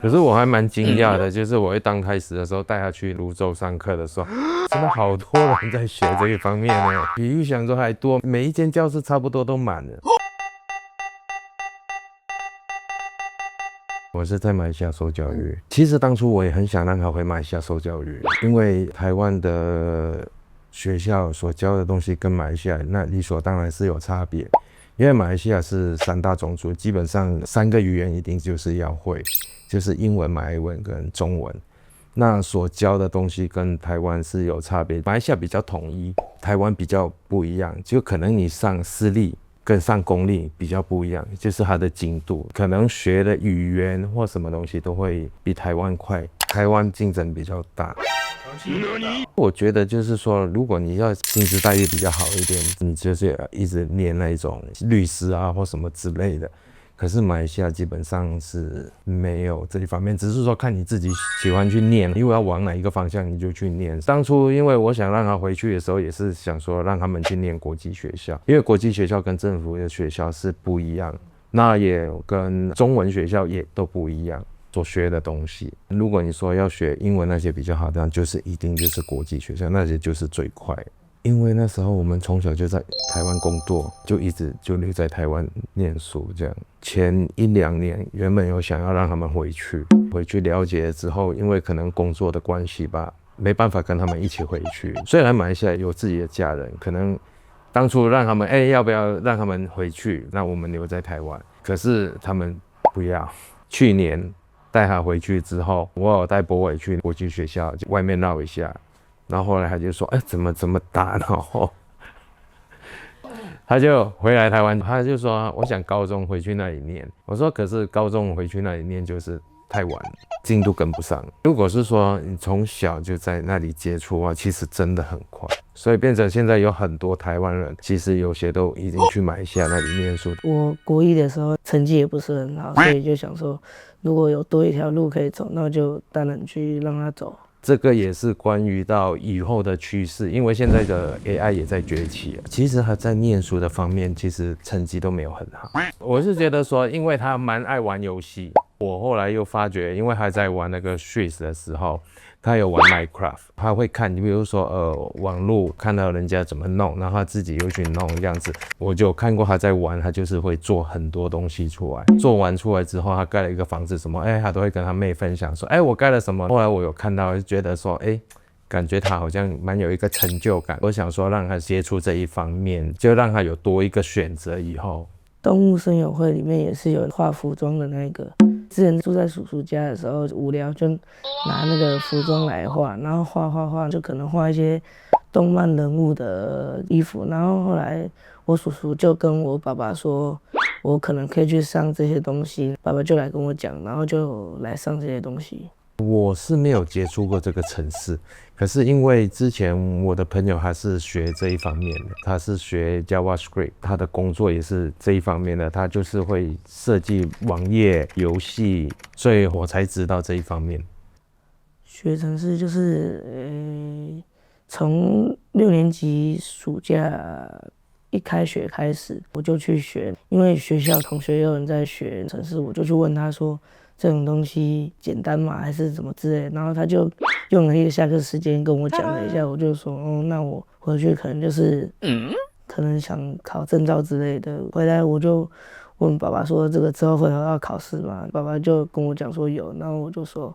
可是我还蛮惊讶的，就是我一刚开始的时候带他去泸州上课的时候，真的好多人在学这一方面呢，比预想中还多，每一间教室差不多都满了。我是在马来西亚受教育，其实当初我也很想让他回马来西亚受教育，因为台湾的学校所教的东西跟马来西亚那理所当然是有差别，因为马来西亚是3大种族，基本上3个语言一定就是要会，就是英文、马来文跟中文。那所教的东西跟台湾是有差别，马来西亚比较统一，台湾比较不一样，就可能你上私立跟上公立比较不一样，就是它的精度，可能学的语言或什么东西都会比台湾快，台湾竞争比较大。我觉得就是说，如果你要薪资待遇比较好一点，你就是一直念那一种律师啊或什么之类的。可是马来西亚基本上是没有这一方面，只是说看你自己喜欢去念，因为要往哪一个方向你就去念。当初因为我想让他回去的时候，也是想说让他们去念国际学校，因为国际学校跟政府的学校是不一样，那也跟中文学校也都不一样。所学的东西，如果你说要学英文那些比较好的，就是一定就是国际学校，那些就是最快。因为那时候我们从小就在台湾工作，就一直就留在台湾念书这样。前1、2年原本有想要让他们回去了解之后，因为可能工作的关系吧，没办法跟他们一起回去。虽然马来西亚有自己的家人，可能当初让他们要不要让他们回去，那我们留在台湾，可是他们不要。去年带他回去之后，我有带博伟去国际学校外面绕一下，然后后来他就说，怎么这么大，然后他就回来台湾，他就说我想高中回去那里念。我说可是高中回去那里念就是太晚了，进度跟不上。如果是说你从小就在那里接触啊，其实真的很快。所以变成现在有很多台湾人，其实有些都已经去马来西亚那里念书。我国一的时候成绩也不是很好，所以就想说，如果有多一条路可以走，那我就当然去让他走。这个也是关于到以后的趋势，因为现在的 AI 也在崛起。其实他在念书的方面，其实成绩都没有很好。我是觉得说，因为他蛮爱玩游戏，我后来又发觉，因为他在玩那个 Switch 的时候，他有玩 Minecraft， 他会看，比如说网络看到人家怎么弄，然后他自己又去弄这样子。我就看过他在玩，他就是会做很多东西出来。做完出来之后，他盖了一个房子什么，他都会跟他妹分享说，我盖了什么。后来我有看到，就觉得说，感觉他好像蛮有一个成就感。我想说让他接触这一方面，就让他有多一个选择。以后动物森友会里面也是有画服装的那个。之前住在叔叔家的时候，无聊就拿那个服装来画，然后画，就可能画一些动漫人物的衣服。然后后来我叔叔就跟我爸爸说，我可能可以去上这些东西，爸爸就来跟我讲，然后就来上这些东西。我是没有接触过这个程式，可是因为之前我的朋友他是学这一方面的，他是学 JavaScript， 他的工作也是这一方面的，他就是会设计网页、游戏，所以我才知道这一方面。学程式就是从6年级暑假一开学开始，我就去学，因为学校同学有人在学程式，我就去问他说，这种东西简单吗？还是怎么之类的？然后他就用了一个下课时间跟我讲了一下，我就说，那我回去可能就是可能想考证照之类的。回来我就问爸爸说，这个之后会要考试吗？爸爸就跟我讲说有，然后我就说，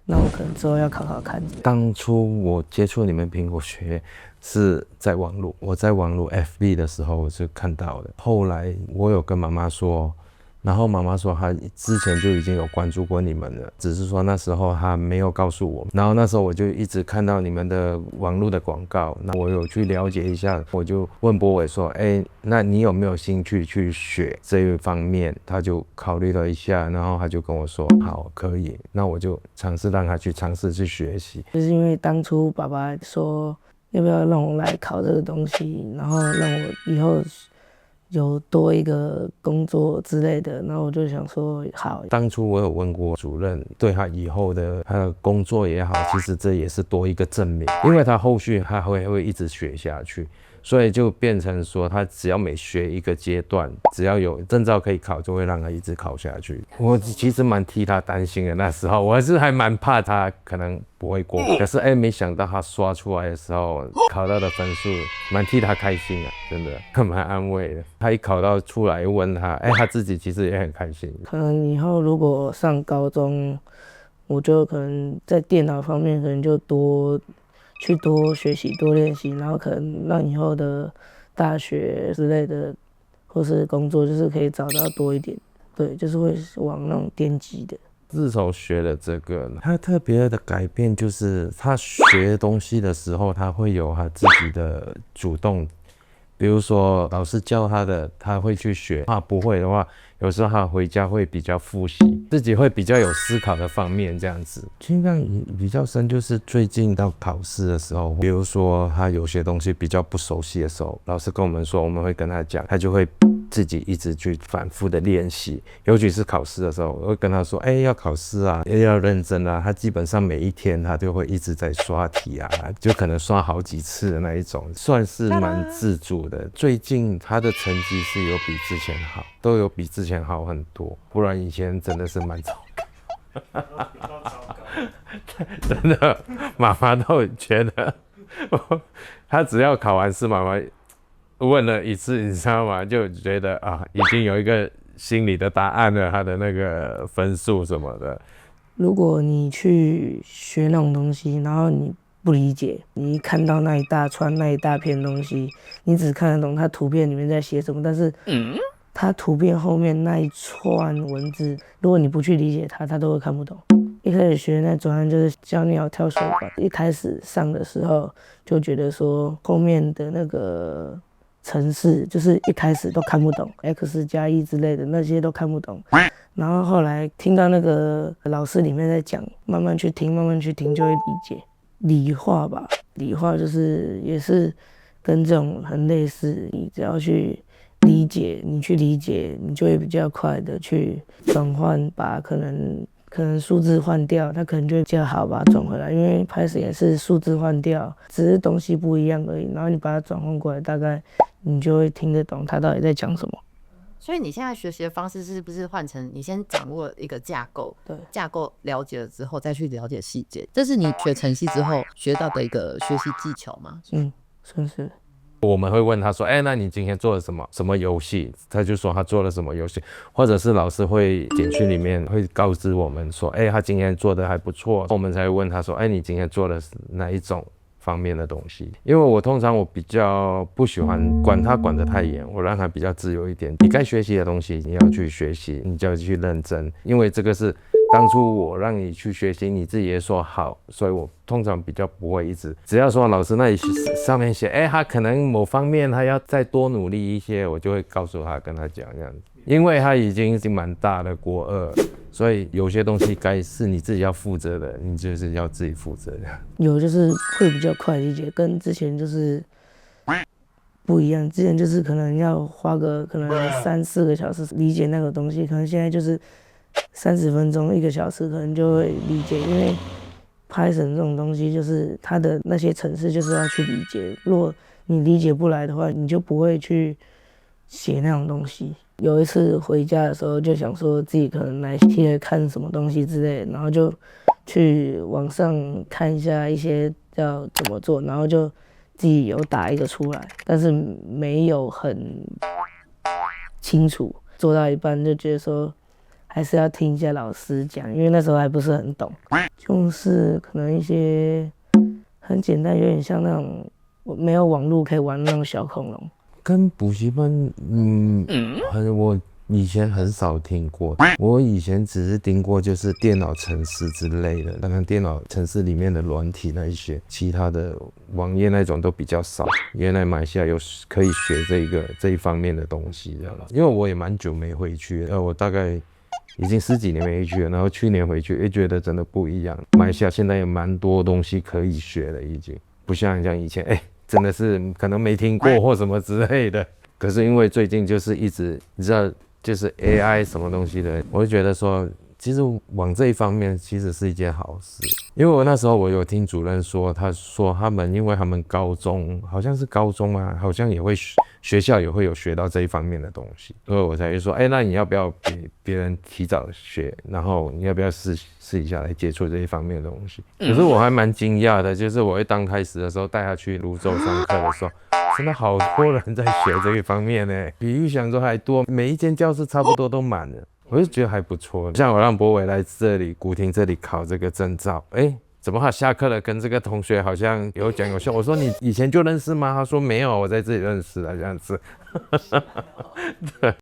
那我可能之后要考看。当初我接触你们苹果学是在网络，我在网络 FB 的时候我是看到的。后来我有跟妈妈说，然后妈妈说她之前就已经有关注过你们了，只是说那时候她没有告诉我。然后那时候我就一直看到你们的网络的广告，那我有去了解一下，我就问博伟说，那你有没有兴趣去学这一方面？他就考虑了一下，然后他就跟我说，好，可以。那我就尝试让他去尝试去学习。就是因为当初爸爸说要不要让我来考这个东西，然后让我以后有多一个工作之类的，然后我就想说好。当初我有问过主任，对他以后的他的工作也好，其实这也是多一个证明，因为他后续他会一直学下去，所以就变成说他只要每学一个阶段，只要有证照可以考，就会让他一直考下去。我其实蛮替他担心的，那时候我还蛮怕他可能不会过，可是没想到他刷出来的时候考到的分数，蛮替他开心啊，真的蛮安慰的。他一考到出来问他，他自己其实也很开心。可能以后如果上高中，我就可能在电脑方面可能就多学习多练习，然后可能让以后的大学之类的或是工作就是可以找到多一点，对，就是会往那种电机的。自从学了这个，他特别的改变就是他学东西的时候，他会有他自己的主动。比如说老师教他的，他会去学；他不会的话，有时候他回家会比较复习，自己会比较有思考的方面这样子。印象比较深就是最近到考试的时候，比如说他有些东西比较不熟悉的时候，老师跟我们说，我们会跟他讲，他就会自己一直去反复的练习。尤其是考试的时候，我会跟他说，要考试啊，要认真啊。他基本上每一天他就会一直在刷题啊，就可能刷好几次的那一种，算是蛮自主的。最近他的成绩是有比之前好，都有比之前好很多，不然以前真的是蛮糟糕。真的，妈妈都觉得他只要考完试，妈妈问了一次，你知道吗？就觉得已经有一个心里的答案了，他的那个分数什么的。如果你去学那种东西，然后你不理解，你一看到那一大串那一大片东西，你只看得懂它图片里面在写什么，但是它图片后面那一串文字，如果你不去理解它，它都会看不懂。一开始学那专案就是教你要跳水管，一开始上的时候就觉得说后面的那个程式就是一开始都看不懂 ，x+1 之类的那些都看不懂。然后后来听到那个老师里面在讲，慢慢去听就会理解。理化吧，理化就是也是跟这种很类似，你只要去理解，你就会比较快的去转换，把可能数字换掉，它可能就会比较好把它转回来，因为 Python 也是数字换掉，只是东西不一样而已，然后你把它转换过来，大概你就会听得懂它到底在讲什么。所以你现在学习的方式是不是换成你先掌握一个架构，对，架构了解了之后再去了解细节，这是你学程系之后学到的一个学习技巧吗？算是。我们会问他说，那你今天做了什么游戏？他就说他做了什么游戏，或者是老师会简讯里面会告知我们说，他今天做的还不错，我们才会问他说，你今天做的是哪一种方面的东西？因为我通常比较不喜欢管他管得太严，我让他比较自由一点。你该学习的东西你要去学习，你就要去认真，因为这个是当初我让你去学习，你自己也说好，所以我通常比较不会一直，只要说老师那里上面写，他可能某方面他要再多努力一些，我就会告诉他，跟他讲这样子，因为他已经蛮大的国二，所以有些东西该是你自己要负责的，你就是要自己负责的。有就是会比较快理解，跟之前就是不一样，之前就是可能要花个可能3-4个小时理解那个东西，可能现在就是30分钟1个小时可能就会理解，因为 Python 这种东西就是它的那些程式就是要去理解，如果你理解不来的话，你就不会去写那种东西。有一次回家的时候就想说自己可能来贴看什么东西之类的，然后就去网上看一下一些要怎么做，然后就自己有打一个出来，但是没有很清楚，做到一半就觉得说还是要听一下老师讲，因为那时候还不是很懂，就是可能一些很简单，有点像那种没有网络可以玩那种小恐龙。跟补习班，我以前很少听过，我以前只是听过就是电脑程式之类的，当然电脑程式里面的软体那一些，其他的网页那种都比较少。原来马来西亚有可以学这一方面的东西的了，因为我也蛮久没回去了，我大概已经10几年没回去了，然后去年回去，觉得真的不一样。马来西亚现在有蛮多东西可以学了，已经不像以前，真的是可能没听过或什么之类的。可是因为最近就是一直你知道就是 AI 什么东西的，我就觉得说其实往这一方面其实是一件好事，因为我那时候我有听主任说，他说他们因为他们高中好像是高中啊，好像也会学校也会有学到这一方面的东西，所以我才会说，那你要不要比别人提早学，然后你要不要试一下来接触这一方面的东西？可是我还蛮惊讶的，就是我刚开始的时候带他去泸州上课的时候，真的好多人在学这一方面呢，比预想中还多，每一间教室差不多都满了。我就觉得还不错，像我让博伟来这里古亭这里考这个证照，怎么他下课了跟这个同学好像有讲有笑？我说你以前就认识吗？他说没有，我在这里认识的这样子。对。